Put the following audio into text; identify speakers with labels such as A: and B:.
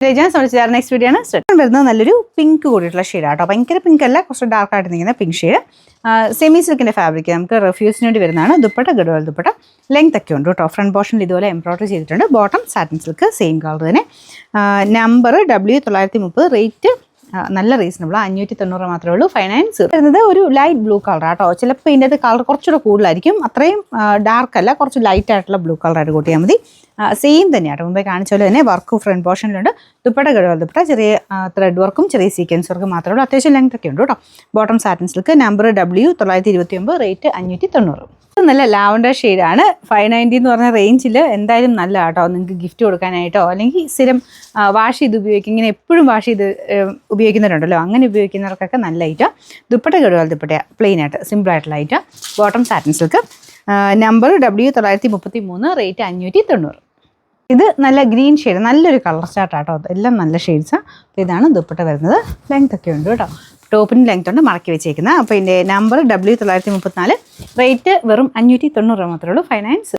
A: Next video ആണ് വരുന്നത് നല്ലൊരു പിങ്ക് കൂടിയിട്ടുള്ള ഷെയ്ഡാട്ടോ. ഭയങ്കര പിങ്ക് അല്ല, കുറച്ച് ഡാർക്ക് ആയിട്ട് നിൽക്കുന്ന പിങ്ക് ഷെയ്ഡ്. സെമി സിൽക്കിന്റെ ഫാബ്രിക് നമുക്ക് റെഫ്യൂസിന് വേണ്ടി വരുന്നതാണ്. ദുപ്പട്ട ഗഡ്വാൾ ദുപ്പട്ട ലെങ്ത് ഒക്കെ ഉണ്ട് കേട്ടോ. ഫ്രണ്ട് പോർഷനിൽ ഇതുപോലെ എംബ്രോയിഡറി ചെയ്തിട്ടുണ്ട്. Bottom satin silk same colour തന്നെ. Number W930. റേറ്റ് നല്ല റീസണബിൾ, 590 മാത്രമേ ഉള്ളൂ. 59 വരുന്നത് ഒരു ലൈറ്റ് ബ്ലൂ കളർ ആട്ടോ. ചിലപ്പോൾ ഇതിൻ്റെ കളർ കുറച്ചുകൂടെ കൂടുതലായിരിക്കും. അത്രയും ഡാർക്ക് അല്ല, കുറച്ച് ലൈറ്റ് ആയിട്ടുള്ള ബ്ലൂ കളറായിട്ട് കൂട്ടിയാൽ മതി. സെയിം തന്നെയാട്ടോ, മുമ്പേ കാണിച്ച പോലെ തന്നെ വർക്ക് ഫ്രണ്ട് പോർഷനിലുണ്ട്. ദുപ്പട്ട ഗഡ്വാൾ ദുപ്പട്ട ചെറിയ ത്രെഡ് വർക്കും ചെറിയ സീക്വൻസ് വർക്കും മാത്രമേ ഉള്ളൂ. അത്യാവശ്യം ലെങ്ത് ഒക്കെ ഉണ്ട് കേട്ടോ. Bottom satin silk. Number W929. Rate 590. നല്ല ലാവൻഡർ ഷെയ്ഡാണ്. 590 എന്ന് പറഞ്ഞ റേഞ്ചിൽ എന്തായാലും നല്ല കേട്ടോ. നിങ്ങൾക്ക് ഗിഫ്റ്റ് കൊടുക്കാനായിട്ടോ അല്ലെങ്കിൽ സ്ഥിരം വാഷ് ചെയ്ത് ഉപയോഗിക്കും, ഇങ്ങനെ എപ്പോഴും വാഷ് ചെയ്ത് ഉപയോഗിക്കുന്നവരുണ്ടല്ലോ, അങ്ങനെ ഉപയോഗിക്കുന്നവർക്കൊക്കെ നല്ല ഐറ്റം. ദുപ്പട്ട ഗഡ്വാൾ ദുപ്പട്ട പ്ലെയിൻ ആയിട്ട് സിമ്പിൾ ആയിട്ടുള്ള item. Bottom satin silk. Number W933. Rate 590. ഇത് നല്ല ഗ്രീൻ ഷെയ്ഡ്, നല്ലൊരു കളർ ചാർട്ടാട്ടോ. എല്ലാം നല്ല ഷെയ്ഡ്സാണ്. അപ്പോൾ ഇതാണ് ദുപ്പട്ട വരുന്നത്. ലെങ്ത് ഒക്കെ ഉണ്ട് കേട്ടോ. ടോപ്പിന് ലെങ്ത് ഉണ്ട് മടക്കി വെച്ചേക്കുന്നത്. അപ്പോൾ ഇതിൻ്റെ നമ്പർ W934. റേറ്റ് വെറും 590 മാത്രമേ ഉള്ളൂ. 59.